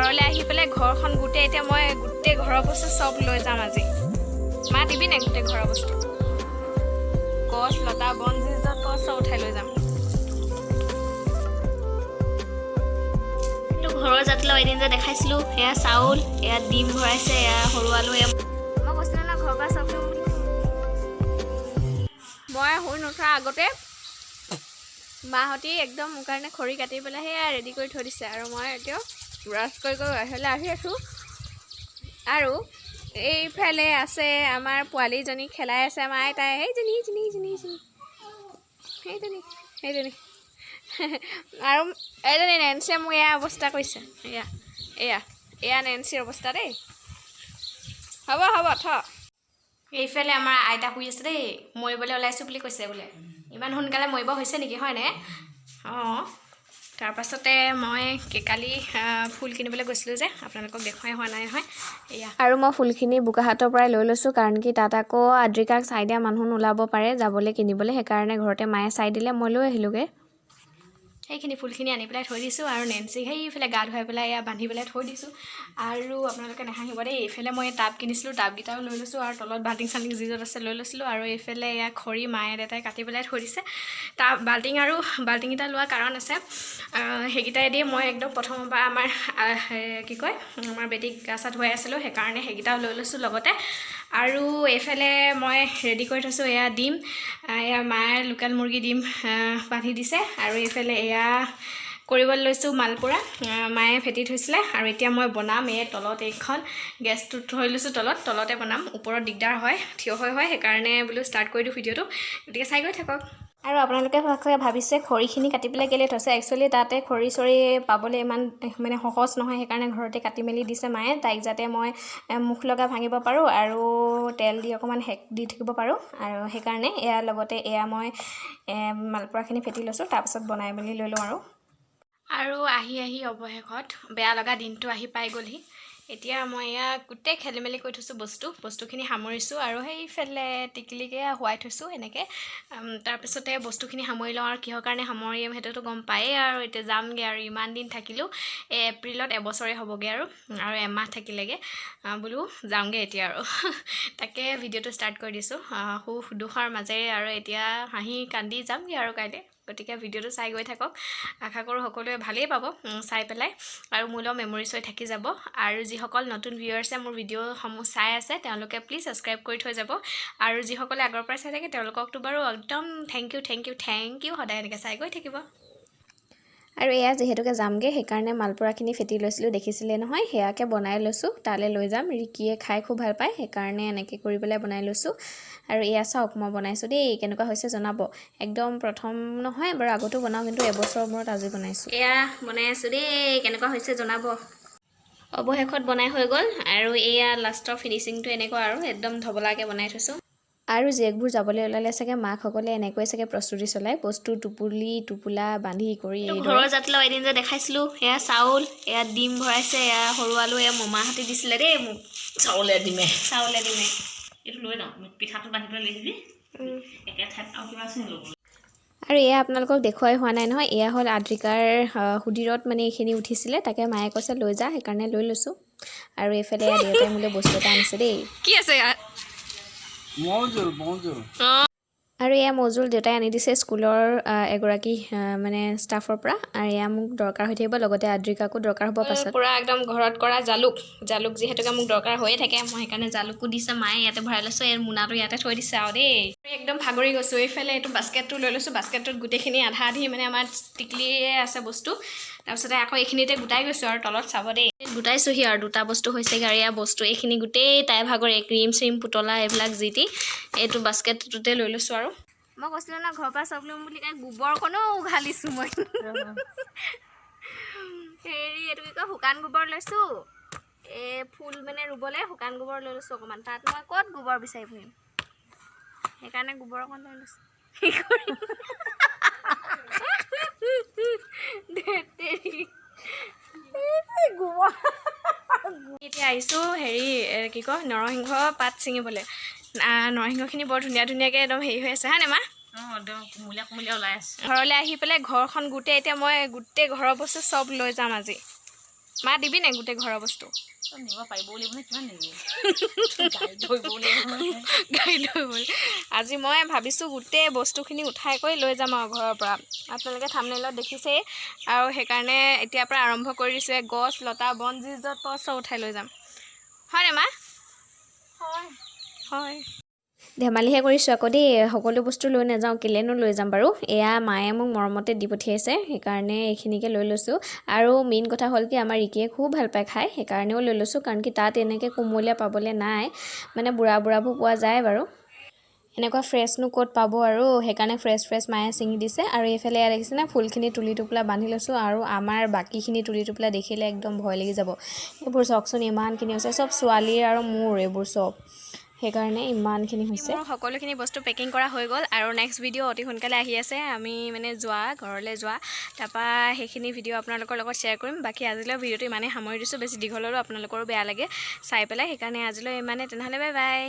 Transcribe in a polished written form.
ঘৰলৈ আহি পেলাই ঘৰখন গোটেই এতিয়া মই গোটেই ঘৰৰ বস্তু চব লৈ যাম আজি। মা দিবি নে গোটেই ঘৰৰ বস্তু? গছ লতা বন যি য'ত পাওঁ চব উঠাই লৈ যাম। ঘৰৰ জাতিলাও এদিন যে দেখাইছিলোঁ, এয়া চাউল, এয়া ডিম ভৰাইছে, এয়া সৰু আলু, এয়া মই কৈছিলোঁ না ঘৰৰ পৰা চব লৈ বুলি। মই শুই নুঠাৰ আগতে মাহঁতি একদম মোৰ কাৰণে খৰি কাটি পেলাই সেয়া ৰেডি কৰি থৈ দিছে আৰু মই এতিয়াও ব্ৰাছ কৰি বাহিৰলৈ আহি আছোঁ। আৰু এইফালে আছে আমাৰ পোৱালীজনী খেলাই আছে আমাৰ আইতাই, সেইজনী আৰু এইজনী নেন্সিয়ে মোক এয়া অৱস্থা কৰিছে। এয়া নেন্সিৰ অৱস্থা দেই। হ'ব থ। এইফালে আমাৰ আইতা শুই আছে দেই, মৰিবলৈ ওলাইছোঁ বুলি কৈছে বোলে। ইমান সোনকালে মৰিব হৈছে নেকি, হয়নে? অঁ। তাৰপাছতে মই কালি ফুল কিনিবলৈ গৈছিলোঁ যে, আপোনালোকক দেখুৱাই হোৱা নাই নহয়। এয়া আৰু মই ফুলখিনি বোকাহাটৰ পৰাই লৈ লৈছোঁ, কাৰণ কি তাত আকৌ আদ্ৰিকাক চাই দিয়া মানুহ নোলাব পাৰে যাবলৈ কিনিবলৈ, সেইকাৰণে ঘৰতে মায়ে চাই দিলে, মই লৈ আহিলোঁগৈ। সেইখিনি ফুলখিনি আনি পেলাই থৈ দিছোঁ আৰু নেন্সিক সেইফালে গা ধুৱাই পেলাই এয়া বান্ধি পেলাই থৈ দিছোঁ। আৰু আপোনালোকে নাহাঁহিব দেই, এইফালে মই টাব কিনিছিলোঁ, টাবকেইটাও লৈ লৈছোঁ আৰু তলত বাল্টিং চাল্টিং যি য'ত আছে লৈ লৈছিলোঁ। আৰু এইফালে এয়া খৰি মায়ে দেউতাই কাটি পেলাই থৈ দিছে। তাৰ বাল্টিংকেইটা লোৱাৰ কাৰণ আছে, সেইকেইটাই দি মই একদম প্ৰথমৰ পৰা আমাৰ আমাৰ বেটীক গা চা ধুৱাই আছিলোঁ, সেইকাৰণে সেইকেইটাও লৈ লৈছোঁ লগতে। আৰু এইফালে মই ৰেডি কৰি থৈছোঁ, এয়া ডিম, এয়া মায়ে লোকেল মুৰ্গী ডিম বান্ধি দিছে। আৰু এইফালে এয়া কৰিবলৈ লৈছোঁ মালপোৰা, মায়ে ফেটি থৈছিলে। আৰু এতিয়া মই বনাম, এই তলত এইখন গেছটো থৈ লৈছোঁ, তলতে বনাম, ওপৰত দিগদাৰ হয়, থিয় হয়, সেইকাৰণে বোলো ষ্টাৰ্ট কৰি দিওঁ ভিডিঅ'টো, গতিকে চাই গৈ থাকক। আৰু আপোনালোকে ভাবিছে খৰিখিনি কাটি পেলাই কেলৈ থৈছে, একচুৱেলি তাতে খৰি চৰি পাবলৈ ইমান মানে সহজ নহয়, সেইকাৰণে ঘৰতে কাটি মেলি দিছে মায়ে, তাইক যাতে মই মুখ লগা ভাঙিব পাৰোঁ আৰু তেল দি অকণমান সেক দি থাকিব পাৰোঁ। আৰু সেইকাৰণে এয়া লগতে এয়া মই মালপোৰাখিনি ফেটি লৈছোঁ, তাৰপাছত বনাই মেলি লৈ লওঁ। আৰু আহি অৱশেষত বেয়া লগা দিনটো আহি পাই গ'লহি। এতিয়া মই এয়া গোটেই খেলি মেলি কৰি থৈছোঁ, বস্তুখিনি সামৰিছোঁ আৰু সেইফালে টিকলিকে শুৱাই থৈছোঁ এনেকৈ। তাৰপিছতে বস্তুখিনি সামৰি লওঁ, আৰু কিহৰ কাৰণে সামৰিম সেইটোতো গম পায়েই। আৰু এতিয়া যামগৈ, আৰু ইমান দিন থাকিলোঁ, এপ্ৰিলত এবছৰে হ'বগৈ আৰু এমাহ থাকিলেগৈ, বোলো যাওঁগৈ এতিয়া আৰু তাকে ভিডিঅ'টো ষ্টাৰ্ট কৰি দিছোঁ সুখ দুখৰ মাজেৰে। আৰু এতিয়া হাঁহি কান্দি যামগৈ আৰু কাইলৈ, গতিকে ভিডিঅ'টো চাই গৈ থাকক। আশা কৰোঁ সকলোৱে ভালেই পাব চাই পেলাই, আৰু মোলৈ মেমৰিজ হৈ থাকি যাব। আৰু যিসকল নতুন ভিউৱাৰ্ছে মোৰ ভিডিঅ'সমূহ চাই আছে, তেওঁলোকে প্লিজ ছাবস্ক্ৰাইব কৰি থৈ যাব। আৰু যিসকলে আগৰ পৰাই চাই থাকে, তেওঁলোককতো বাৰু একদম থেংক ইউ, সদায় এনেকৈ চাই গৈ থাকিব। আৰু এয়া যিহেতুকে যামগৈ, সেইকাৰণে মালপোৰাখিনি ফেটি লৈছিলোঁ, দেখিছিলে নহয়, সেয়াকৈ বনাই লৈছোঁ, তালৈ লৈ যাম। ৰিকিয়ে খাই খুব ভাল পায়, সেইকাৰণে এনেকৈ কৰি পেলাই বনাই লৈছোঁ। আৰু এয়া চাওক, মই বনাইছোঁ দেই, কেনেকুৱা হৈছে জনাব। একদম প্ৰথম নহয় বাৰু, আগতো বনাওঁ, কিন্তু এবছৰৰ মূৰত আজি বনাইছোঁ। এয়া বনাই আছোঁ দেই, কেনেকুৱা হৈছে জনাব। অৱশেষত বনাই হৈ গ'ল, আৰু এয়া লাষ্টৰ ফিনিচিংটো এনেকুৱা আৰু একদম ধবলাকৈ বনাই থৈছোঁ। আৰু জীয়েকবোৰ যাবলৈ ওলালে চাগে মাকসকলে এনেকৈ চাগে প্ৰস্তুতি চলায়, বস্তু টোপোলা বান্ধি কৰি। ঘৰৰ জাতিলাও এদিন যে দেখাইছিলোঁ, এয়া চাউল, এয়া ডিম ভৰাইছে, এয়া সৰু আলু, এয়া মমাহঁতে দিছিলে দেই মোক, চাউলে ডিমে এইটো লৈ যাওঁ, পিঠাটো বান্ধি পেলাই লৈ আহিবি একে ঠাইত। আৰু কিবা আছে ল'ব। আৰু এয়া আপোনালোকক দেখুৱাই হোৱা নাই নহয়, এয়া হ'ল আদ্ৰিকাৰ সুধিৰত মানে এইখিনি উঠিছিলে, তাকে মায়ে কৈছে লৈ যা, সেইকাৰণে লৈ লৈছোঁ। আৰু এইফালে দেউতাই মোলৈ বস্তু এটা আনিছে দেই। কি আছে ইয়াত? মৌজোল। আৰু এয়া মৌজোল দেউতাই আনি দিছে স্কুলৰ এগৰাকী মানে ষ্টাফৰ পৰা। আৰু এয়া মোক দৰকাৰ হৈ থাকিব, লগতে আদ্ৰিকাকো দৰকাৰ হ'ব পাছত। পূৰা একদম ঘৰত কৰা জালুক যিহেতুকে মোক দৰকাৰ হৈয়ে থাকে, মই সেইকাৰণে জালুকো দিছে মায়ে, ইয়াতে ভৰাই লৈছোঁ। এই মোনাটো ইয়াতে থৈ দিছে আৰু দেই, একদম ভাগৰি গৈছোঁ। এইফালে এইটো বাস্কেটটো লৈ লৈছোঁ, বাস্কেটটোত গোটেইখিনি আধা আধি মানে আমাৰ টিকলিয়ে আছে বস্তু। তাৰপিছতে আকৌ এইখিনিতে গোটাই গৈছোঁ, আৰু তলত চাব দেই, গোটাইছোঁহি আৰু দুটা বস্তু হৈছেগৈ। আৰু এয়া বস্তু এইখিনি গোটেই তাই ভাগৰ ক্ৰীম চ্ৰীম পুতলা এইবিলাক যি টি এইটো বাস্কেটটোতে লৈ লৈছোঁ। আৰু মই কৈছিলোঁ না ঘৰৰ পৰা চব ল'ম বুলি, গোবৰকণো উঘালিছোঁ মই। হেৰি এইটো কি কয়, শুকান গোবৰ লৈছোঁ, ফুল মানে ৰুবলৈ শুকান গোবৰ লৈ লৈছোঁ অকণমান। তাত মই ক'ত গোবৰ বিচাৰি ফুৰিম, সেইকাৰণে গোবৰ অকণ লৈ লৈছোঁ। এতিয়া আহিছোঁ হেৰি কি কয়, নৰসিংহ পাত ছিঙিবলৈ। নৰসিংহখিনি বৰ ধুনীয়াকৈ একদম হেৰি হৈ আছে, হয়নে মা? একদম কুমলীয়া ওলাই আছে। ঘৰলৈ আহি পেলাই ঘৰখন গোটেই এতিয়া মই গোটেই ঘৰৰ বস্তু চব লৈ যাম আজি। মা দিবি নে গোটেই ঘৰৰ বস্তু নিব পাৰিব লাগিব নে কিমান লাগিব গাড়ী ধৰিব লাগিব গাড়ী লৈ আজি মই ভাবিছোঁ গোটেই বস্তুখিনি উঠাই কৰি লৈ যাম আৰু ঘৰৰ পৰা আপোনালোকে থাম্বনেইলত দেখিছেই আৰু সেইকাৰণে এতিয়াৰ পৰা আৰম্ভ কৰি দিছোঁ গছ লতা বন যি য'ত চব উঠাই লৈ যাম হয়নে মা হয় হয় ধেমালিহে কৰিছোঁ আকৌ দেই সকলো বস্তু লৈ নাযাওঁ কেলেনো লৈ যাম বাৰু এয়া মায়ে মোক মৰমতে দি পঠিয়াইছে সেইকাৰণে এইখিনিকে লৈ লৈছোঁ আৰু মেইন কথা হ'ল কি আমাৰ ৰিকিয়ে খুব ভাল পায় খাই সেইকাৰণেও লৈ লৈছোঁ কাৰণ কি তাত এনেকৈ কোমলীয়া পাবলৈ নাই মানে বুঢ়াবোৰ পোৱা যায় বাৰু এনেকুৱা ফ্ৰেছনো ক'ত পাব আৰু সেইকাৰণে ফ্ৰেছ মায়ে ছিঙি দিছে আৰু এইফালে এয়া দেখিছেনে ফুলখিনি তুলি টোপোলা বান্ধি লৈছোঁ আৰু আমাৰ বাকীখিনি তুলি টোপোলা দেখিলে একদম ভয় লাগি যাব এইবোৰ চাওকচোন ইমানখিনি হৈছে চব ছোৱালীৰ আৰু মোৰ এইবোৰ চব সেইকাৰণে ইমানখিনি হৈছে মোৰ সকলোখিনি বস্তু পেকিং কৰা হৈ গ'ল আৰু নেক্সট ভিডিঅ' অতি সোনকালে আহি আছে আমি মানে ঘৰলৈ যোৱা তাৰপৰা সেইখিনি ভিডিঅ' আপোনালোকৰ লগত শ্বেয়াৰ কৰিম বাকী আজিলৈ ভিডিঅ'টো ইমানেই সামৰি দিছোঁ বেছি দীঘল হ'লেও আপোনালোকৰো বেয়া লাগে চাই পেলাই সেইকাৰণে আজিলৈ ইমানে তেনেহ'লে বাই বাই